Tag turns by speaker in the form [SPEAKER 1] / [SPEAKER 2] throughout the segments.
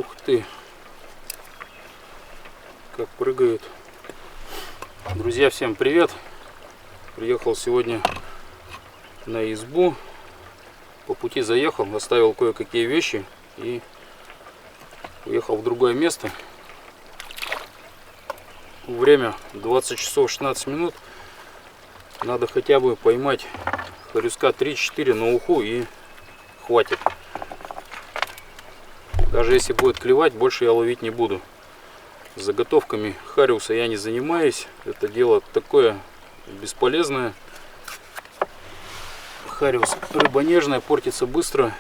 [SPEAKER 1] Ух ты, как прыгают. Друзья, всем привет. Приехал сегодня на избу. По пути заехал, оставил кое-какие вещи и уехал в другое место. Время 20 часов 16 минут. Надо хотя бы поймать хорюска 3-4 на уху и хватит. Даже если будет клевать, больше я ловить не буду. Заготовками хариуса я не занимаюсь. Это дело такое бесполезное. Хариус рыба нежная, портится быстро.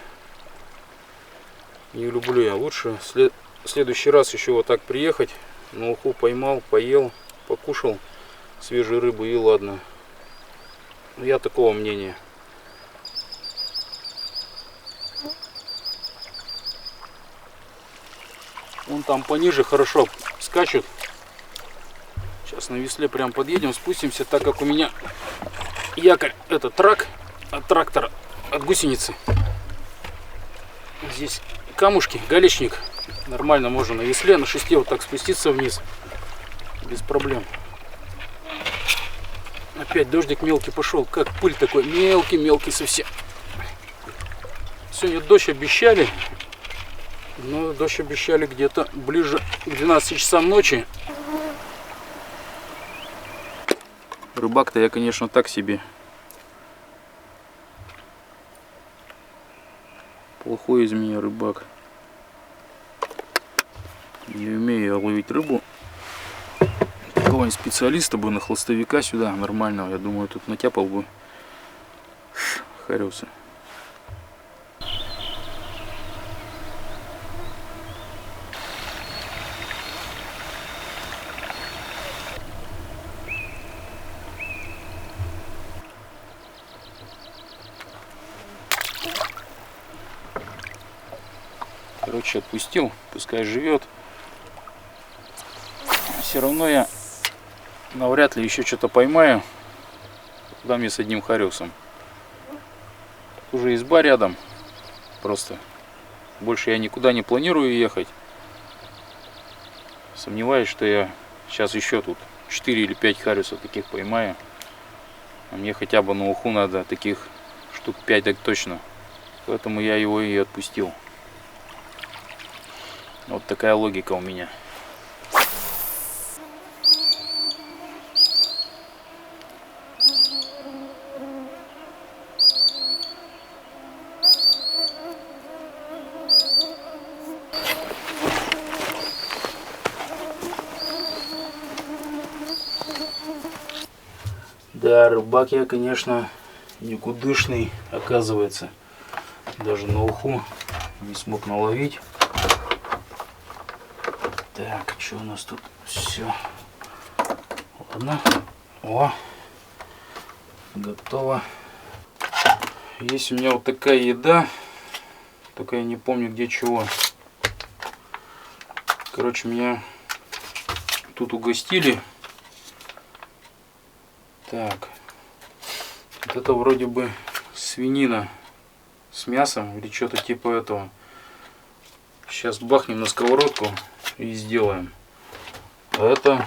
[SPEAKER 1] Не люблю я. Лучше в следующий раз еще вот так приехать. На уху поймал, поел, покушал свежей рыбы и ладно. Я такого мнения. Вон там пониже хорошо скачут. Сейчас на весле прям подъедем, спустимся, так как у меня якорь, это трак от трактора, от гусеницы. Здесь камушки, галечник. Нормально можно на весле, на шесте вот так спуститься вниз. Без проблем. Опять дождик мелкий пошел, как пыль такой, мелкий совсем. Сегодня дождь обещали. Но дождь обещали где-то ближе к 12 часам ночи. Рыбак-то я, конечно, так себе. Плохой из меня рыбак. Не умею я ловить рыбу. Какого-нибудь специалиста бы на хлыстовика сюда нормального. Я думаю, тут натяпал бы хариуса. Короче, отпустил, пускай живет. Все равно я навряд ли еще что-то поймаю. Куда мне с одним хариусом? Уже изба рядом. Просто больше я никуда не планирую ехать. Сомневаюсь, что я сейчас еще тут 4 или 5 хариусов таких поймаю. А мне хотя бы на уху надо таких штук 5 так точно. Поэтому я его и отпустил. Вот такая логика у меня. Да, рыбак я, конечно, никудышный, оказывается. Даже на уху не смог наловить. Так, что у нас тут? Все. Ладно. О, готово. Есть у меня вот такая еда. Только я не помню где чего. Короче, меня тут угостили. Так. Вот это вроде бы свинина с мясом или что-то типа этого. Сейчас бахнем на сковородку и сделаем. А это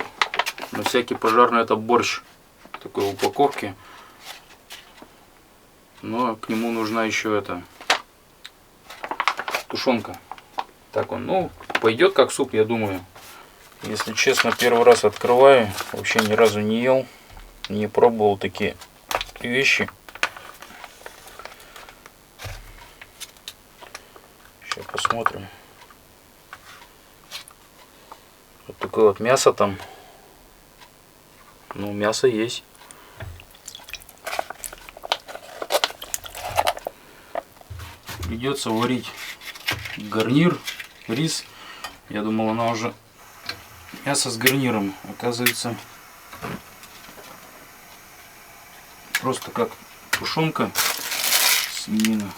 [SPEAKER 1] на всякий пожарный, это борщ в такой упаковке. Но к нему нужна еще эта тушенка. Так он, ну, пойдет как суп, я думаю. Если честно, первый раз открываю, вообще ни разу не ел, не пробовал такие вещи. Сейчас посмотрим. Вот такое вот мясо там. Ну, мясо есть. Придется варить гарнир, рис. Я думал, она уже мясо с гарниром. Оказывается, просто как тушенка свинина.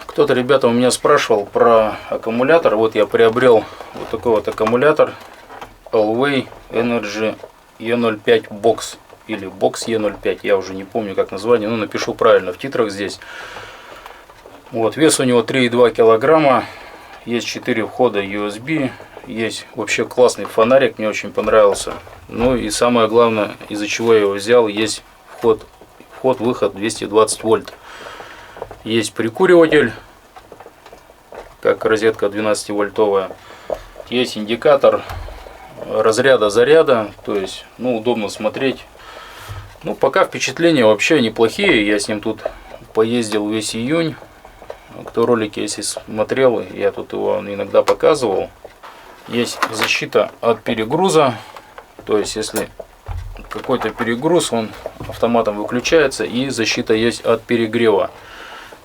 [SPEAKER 1] Кто-то, ребята, у меня спрашивал про аккумулятор. Вот я приобрел вот такой вот аккумулятор Alway Energy E05 Box или бокс Е05, я уже не помню как название, но напишу правильно в титрах здесь. Вот, вес у него 3,2 килограмма, есть 4 входа USB, есть вообще классный фонарик, мне очень понравился. Ну и самое главное, из-за чего я его взял, есть вход-выход 220 вольт. Есть прикуриватель, как розетка 12-вольтовая. Есть индикатор разряда-заряда, то есть, ну, удобно смотреть. Ну, пока впечатления вообще неплохие. Я с ним тут поездил весь июнь. Кто ролики если смотрел, я тут его иногда показывал. Есть защита от перегруза, то есть если какой-то перегруз, он автоматом выключается, и защита есть от перегрева.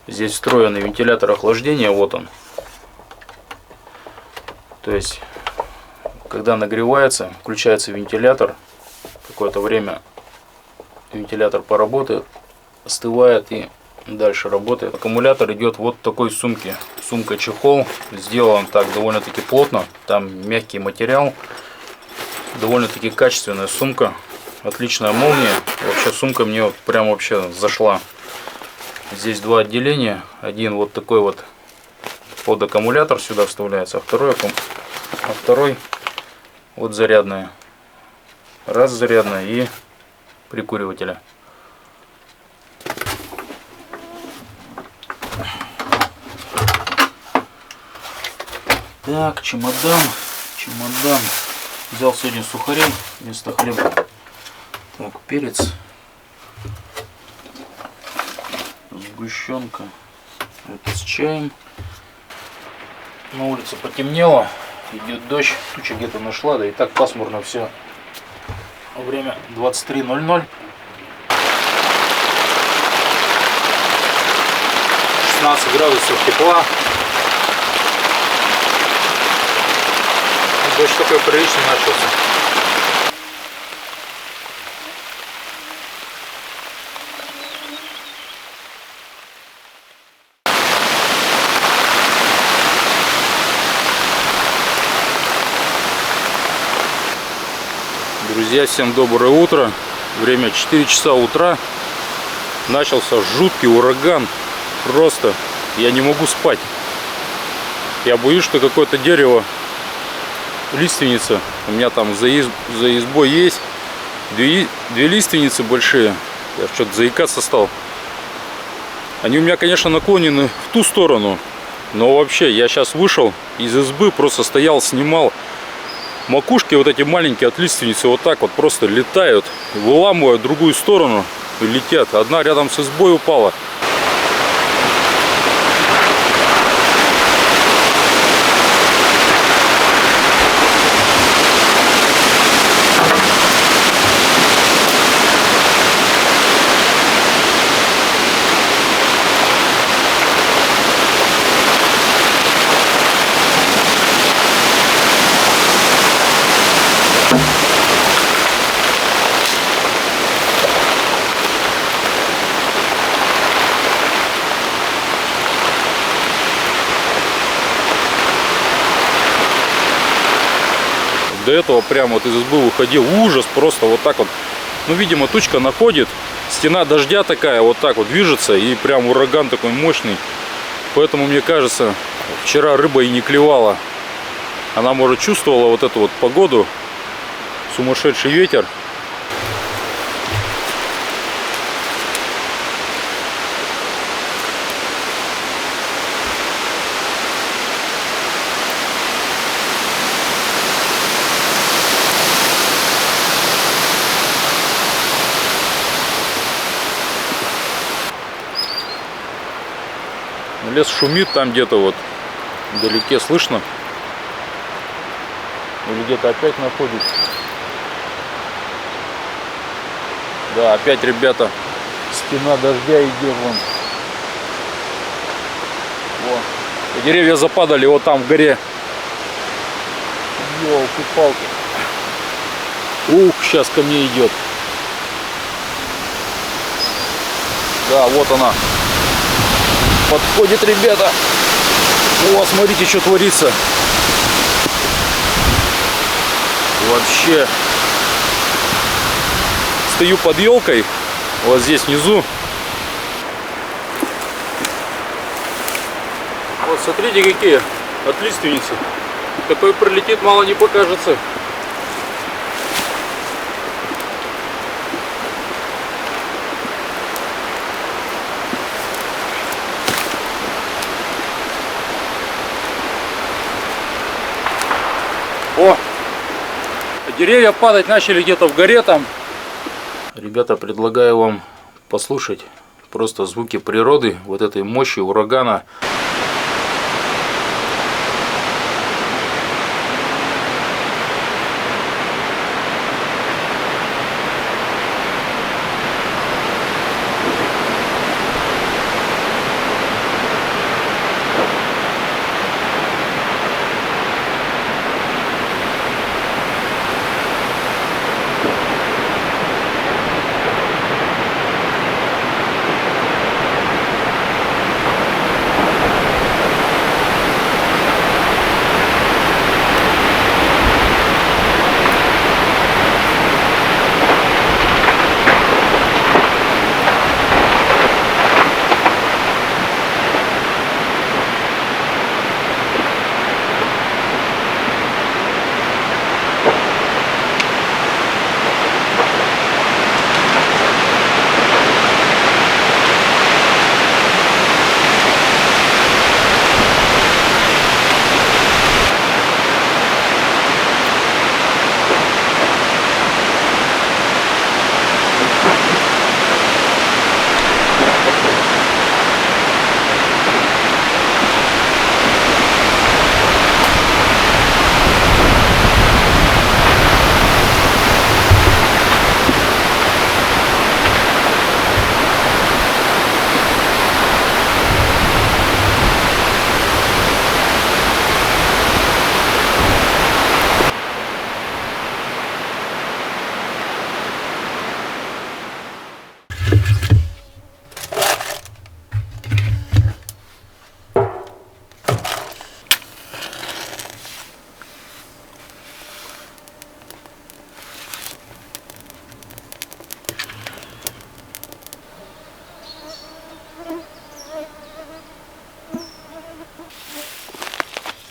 [SPEAKER 1] Здесь встроенный вентилятор охлаждения, вот он. То есть когда нагревается, включается вентилятор, какое-то время вентилятор поработает, остывает и дальше работает. Аккумулятор идет вот в такой сумке. Сумка-чехол. Сделан так довольно-таки плотно. Там мягкий материал. Довольно-таки качественная сумка. Отличная молния. Вообще сумка мне вот прям вообще зашла. Здесь два отделения. Один вот такой вот под аккумулятор сюда вставляется, а второй вот зарядная. Раз зарядная и прикуривателя. Так, чемодан. Взял сегодня сухарей вместо хлеба. Так, перец. Сгущенка. Это с чаем. На улице потемнело. Идет дождь. Туча где-то нашла. Да и так пасмурно все. Время 23:00. 16 градусов тепла. Дождь такой приличный начался. Друзья, всем доброе утро. Время 4 часа утра. Начался жуткий ураган. Просто я не могу спать. Я боюсь, что какое-то дерево, лиственница. У меня там за избой есть две лиственницы большие. Я что-то заикаться стал. Они у меня, конечно, наклонены в ту сторону. Но вообще, я сейчас вышел из избы, просто стоял, снимал. Макушки вот эти маленькие от лиственницы вот так вот просто летают, выламывают в другую сторону и летят. Одна рядом с избой упала. До этого прямо вот из избы выходил, ужас просто вот так вот. Ну, видимо, тучка находит, стена дождя такая вот так вот движется, и прям ураган такой мощный. Поэтому, мне кажется, вчера рыба и не клевала. Она, может, чувствовала вот эту вот погоду, сумасшедший ветер. Лес шумит, там где-то вот вдалеке слышно. Или где-то опять находит. Да, опять, ребята, стена дождя идет вон. Вон. Деревья западали вот там в горе. Ёлки-палки. Ух, сейчас ко мне идет. Да, вот она. Подходит, ребята. О, смотрите, что творится. Вообще стою под елкой, вот здесь внизу. Вот смотрите, какие от лиственницы. Такой пролетит, мало не покажется. О! Деревья падать начали где-то в горе там. Ребята, предлагаю вам послушать просто звуки природы, вот этой мощи урагана.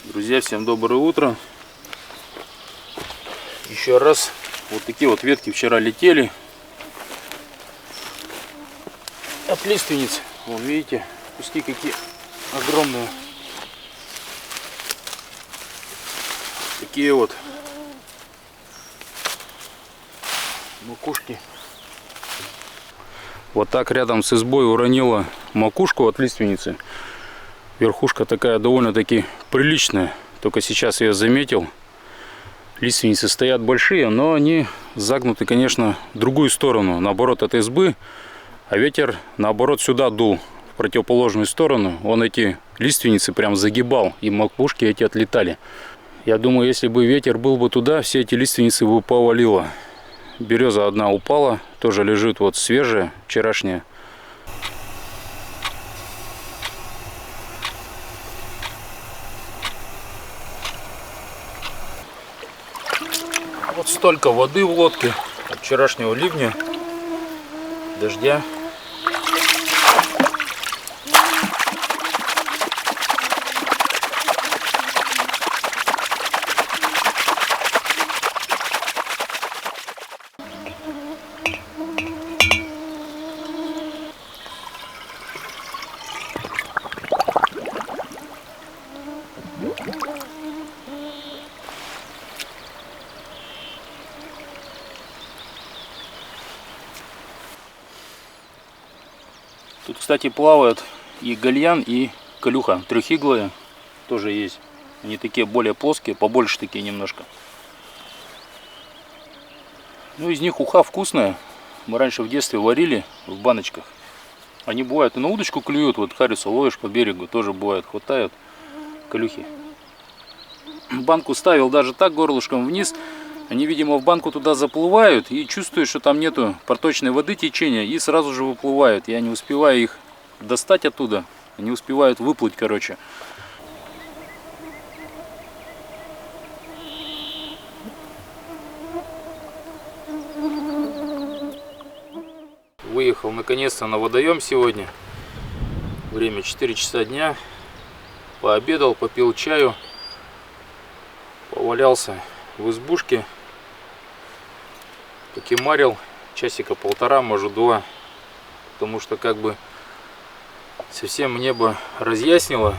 [SPEAKER 1] Друзья, всем доброе утро. Еще раз, вот такие вот ветки вчера летели от лиственниц. Вон, видите, куски какие огромные. Такие вот макушки. Вот так рядом с избой уронила макушку от лиственницы. Верхушка такая довольно-таки приличная. Только сейчас я заметил. Лиственницы стоят большие, но они загнуты, конечно, в другую сторону, наоборот от избы. А ветер, наоборот, сюда дул, в противоположную сторону. Он эти лиственницы прям загибал, и макушки эти отлетали. Я думаю, если бы ветер был бы туда, все эти лиственницы бы повалило. Береза одна упала, тоже лежит вот свежая, вчерашняя. Вот столько воды в лодке от вчерашнего ливня, дождя. Тут, кстати, плавают и гальян, и колюха, трехиглые тоже есть. Они такие более плоские, побольше такие немножко. Ну, из них уха вкусная. Мы раньше в детстве варили в баночках. Они бывают и на удочку клюют, вот хариса ловишь по берегу, тоже бывает, хватают колюхи. Банку ставил даже так горлышком вниз. Они, видимо, в банку туда заплывают и чувствуют, что там нету проточной воды, течения, и сразу же выплывают. Я не успеваю их достать оттуда, они успевают выплыть, короче. Выехал наконец-то на водоем сегодня. Время 4 часа дня. Пообедал, попил чаю. Повалялся в избушке. Покемарил часика полтора, может 2. Потому что как бы совсем небо разъяснило.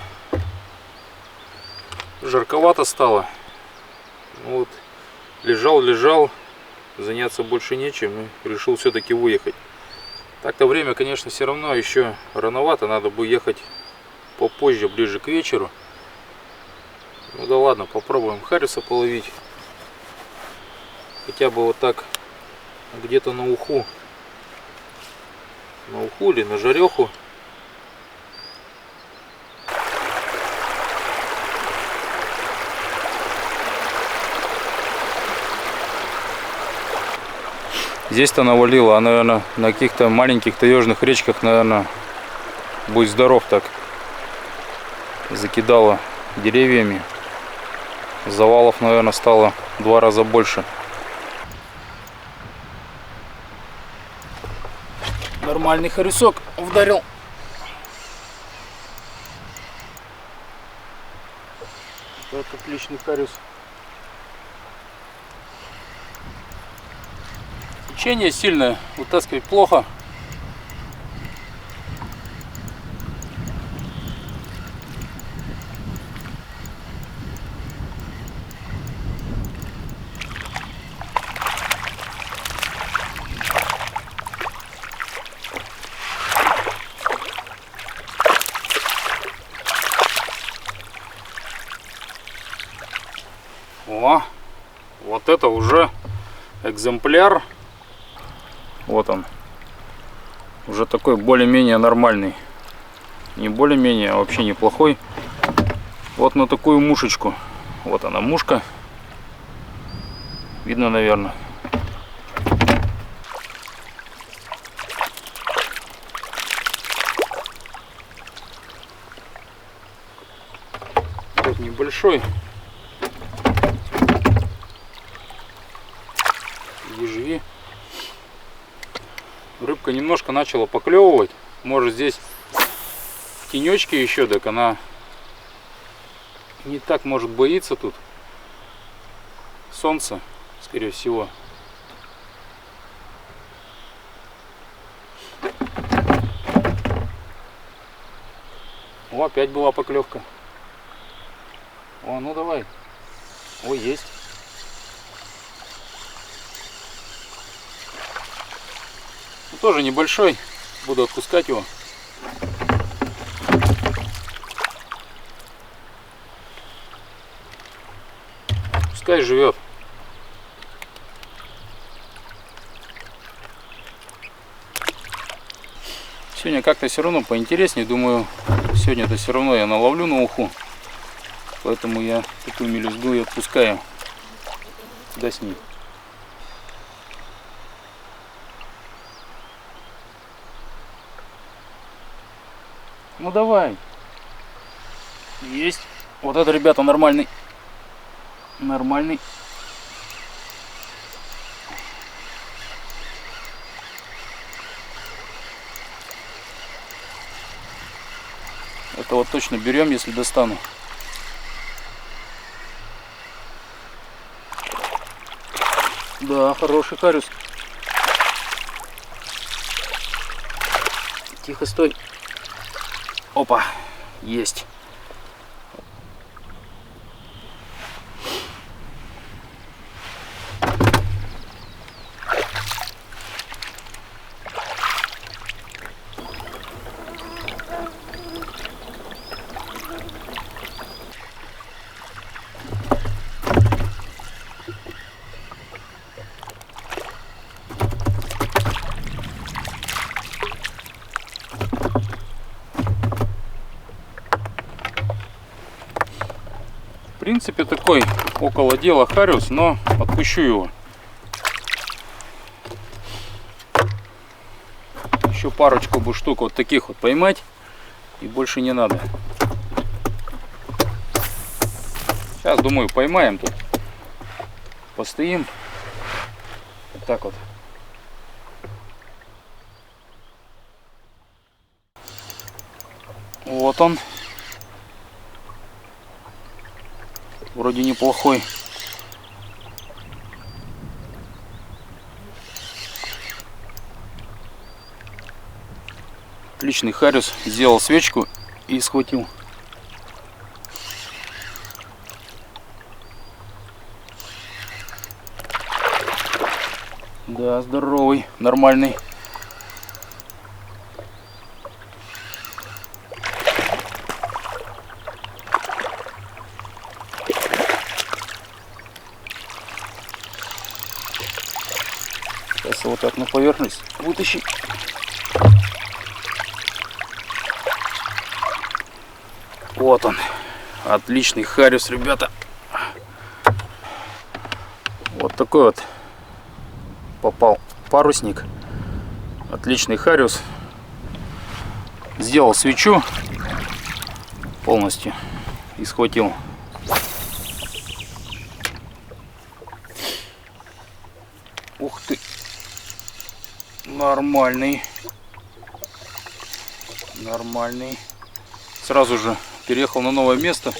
[SPEAKER 1] Жарковато стало. Вот. Лежал. Заняться больше нечем. И решил все-таки выехать. Так-то время, конечно, все равно еще рановато. Надо бы ехать попозже, ближе к вечеру. Ну да ладно, попробуем хариуса половить. Хотя бы вот так где-то на уху. На уху или на жареху. Здесь-то навалило, а, наверное, на каких-то маленьких таежных речках, наверное, будь здоров так, закидало деревьями. Завалов, наверное, стало в 2 раза больше. Нормальный харюсок вдарил. Это отличный харюс. Течение сильное, вытаскивать плохо. О, вот это уже экземпляр. Вот он. Уже такой более-менее нормальный. Не более-менее, а вообще неплохой. Вот на такую мушечку. Вот она, мушка. Видно, наверное. Вот небольшой. Ежви. Рыбка немножко начала поклевывать. Может, здесь тенечки еще, так она не так может боится тут. Солнце, скорее всего. О, опять была поклевка. О, ну давай. О, есть. Тоже небольшой, буду отпускать его. Пускай живет. Сегодня как-то все равно поинтереснее, думаю, сегодня-то все равно я наловлю на уху, поэтому я такую мелюзгу и отпускаю. Куда с ней? Ну давай. Есть. Вот это, ребята, нормальный. Нормальный. Это вот точно берем, если достану. Да, хороший харюс. Тихо, стой. Опа, есть. В принципе, такой около дела хариус, но отпущу его. Еще парочку бы штук вот таких вот поймать, и больше не надо. Сейчас, думаю, поймаем тут. Постоим. Вот так вот. Вот он. Вроде неплохой. Отличный хариус. Сделал свечку и схватил. Да, здоровый, нормальный. Сейчас вот так на поверхность вытащить. Вот он. Отличный хариус, ребята. Вот такой вот попал парусник. Отличный хариус. Сделал свечу полностью и схватил. Ух ты. Нормальный. Нормальный. Сразу же переехал на новое место.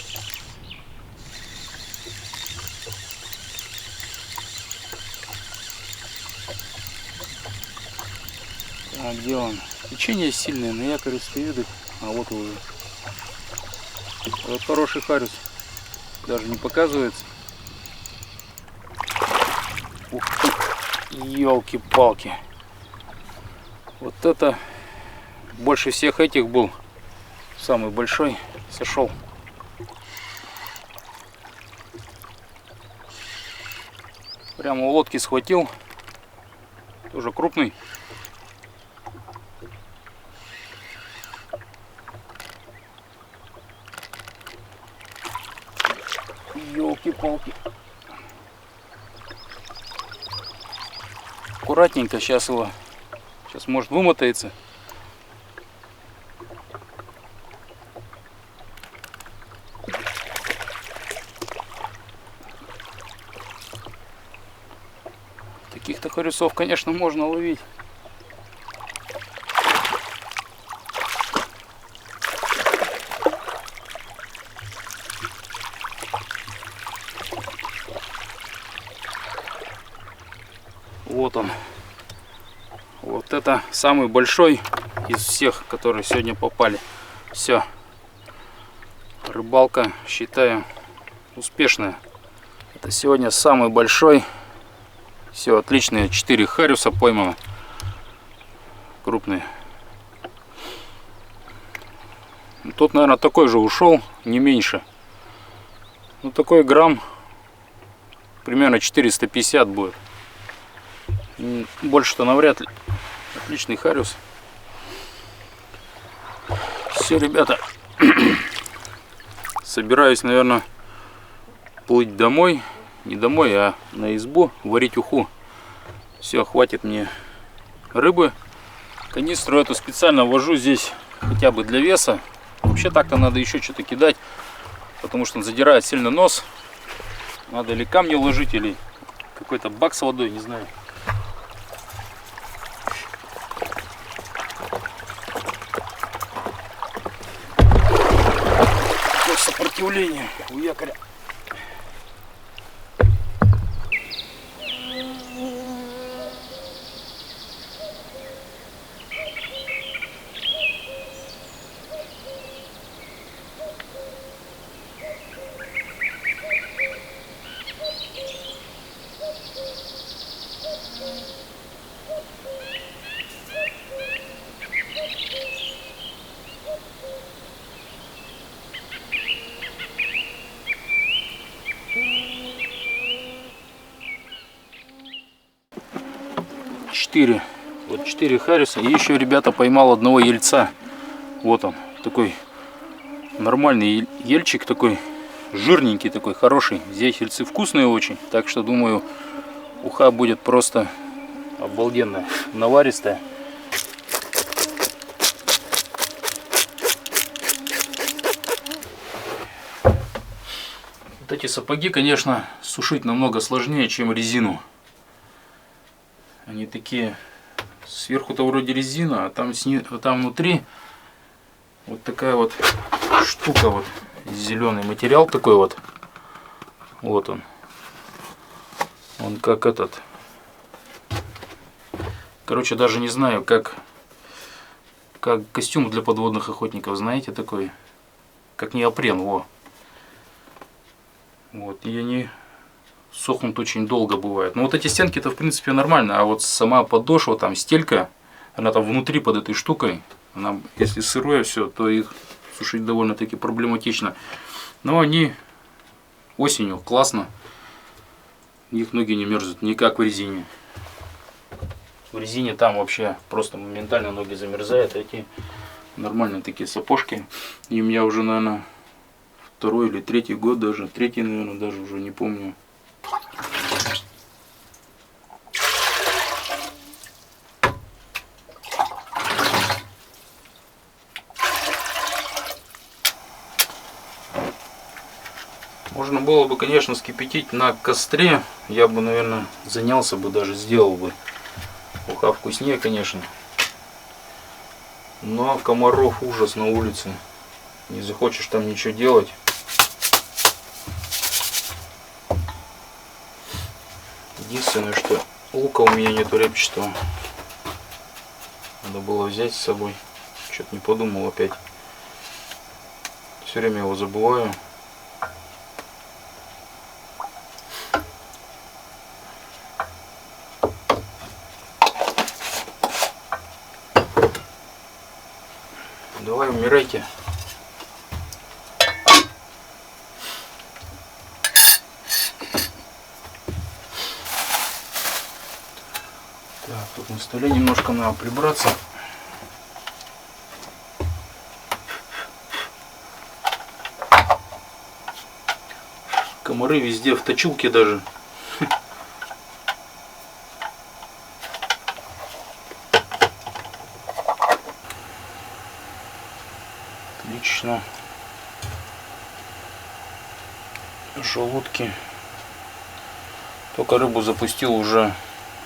[SPEAKER 1] А где он? Течение сильное, на якоре стоит. А вот уже. Вот хороший хариус. Даже не показывается. Ух ты. Ёлки-палки. Вот это больше всех этих был. Самый большой сошел. Прямо у лодки схватил. Тоже крупный. Ёлки-палки. Аккуратненько сейчас его. Сейчас может вымотается. Таких-то хариусов, конечно, можно ловить. Вот он. Вот это самый большой из всех, которые сегодня попали. Все. Рыбалка, считаю, успешная. Это сегодня самый большой. Все, отличные. 4 хариуса поймано. Крупные. Тут, наверное, такой же ушел, не меньше. Ну, такой грамм примерно 450 будет. Больше-то навряд ли. Отличный хариус. Все, ребята. Собираюсь, наверное, плыть домой. Не домой, а на избу, варить уху. Все, хватит мне рыбы. Канистру эту специально вожу здесь хотя бы для веса. Вообще так-то надо еще что-то кидать, потому что он задирает сильно нос. Надо или камни уложить, или какой-то бак с водой, не знаю. Какое сопротивление у якоря. Вот 4 хариуса. И еще, ребята, поймал одного ельца. Вот он, такой нормальный ельчик, такой жирненький, такой хороший. Здесь ельцы вкусные очень, так что думаю, уха будет просто обалденная, наваристая. Вот эти сапоги, конечно, сушить намного сложнее, чем резину. Они такие, сверху-то вроде резина, а там внутри Вот такая вот штука, вот зеленый материал такой вот. Вот он. Он как этот. Короче, даже не знаю, как костюм для подводных охотников, знаете, такой. Как неопрен, во. Вот, и они сохнут очень долго бывает. Но вот эти стенки-то в принципе нормально, а вот сама подошва, там стелька, она там внутри под этой штукой, она, если сырое все, то их сушить довольно-таки проблематично. Но они осенью классно, у них ноги не мерзнут, не как в резине. В резине там вообще просто моментально ноги замерзают, а эти нормальные такие сапожки. И у меня уже, наверное, второй или третий год даже, третий, наверное, даже уже не помню. Можно было бы, конечно, вскипятить на костре. Я бы, наверное, занялся бы, даже сделал бы. Уха вкуснее, конечно. Но комаров ужас на улице. Не захочешь там ничего делать. Единственное, что лука у меня нету репчатого. Надо было взять с собой. Что-то не подумал опять. Все время его забываю. Давай, умирайте. Так, тут на столе немножко надо прибраться. Комары везде, в точилке даже. Отлично. Желудки. Только рыбу запустил, уже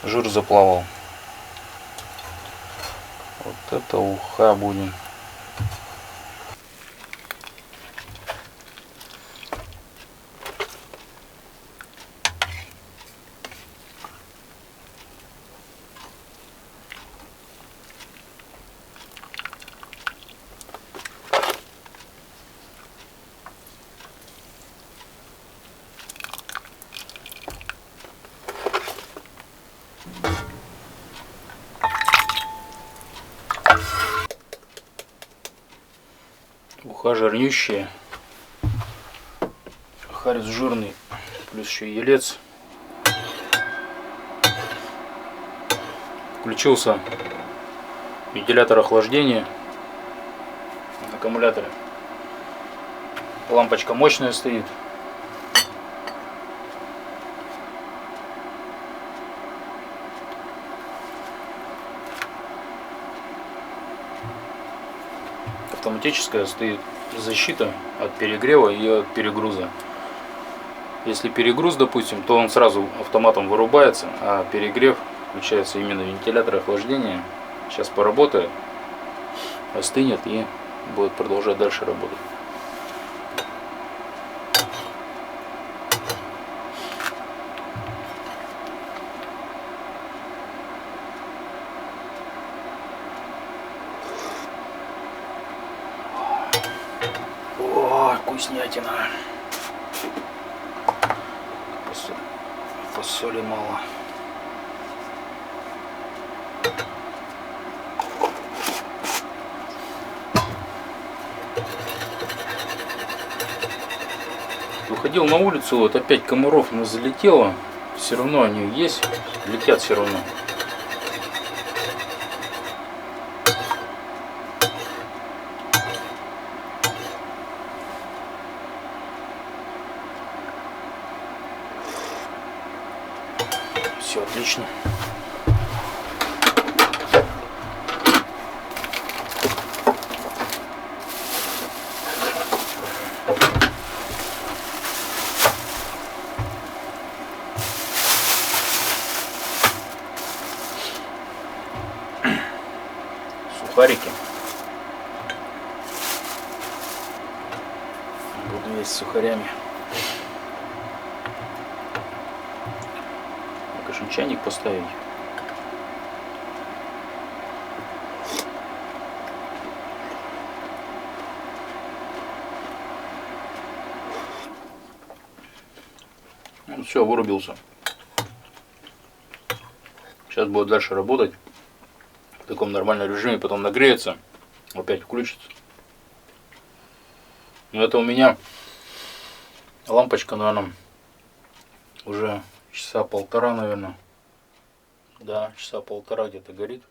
[SPEAKER 1] жир заплавал. Вот это уха будем. Уха жирнющая, харис жирный, плюс еще елец. Включился вентилятор охлаждения на аккумуляторе. Лампочка мощная стоит. Автоматическая стоит защита от перегрева и от перегруза. Если перегруз, допустим, то он сразу автоматом вырубается, а перегрев включается именно вентилятор охлаждения. Сейчас поработает, остынет и будет продолжать дальше работать. О, вкуснятина. Посоли мало. Выходил на улицу, вот опять комаров нас залетело. Все равно они есть, летят все равно. Все отлично. Сухарики. Есть с сухарями. Конечно, чайник поставить. Ну, все, вырубился. Сейчас будет дальше работать в таком нормальном режиме, потом нагреется, опять включится. Но это у меня лампочка, наверное, уже часа полтора, наверное. Да, часа полтора где-то горит.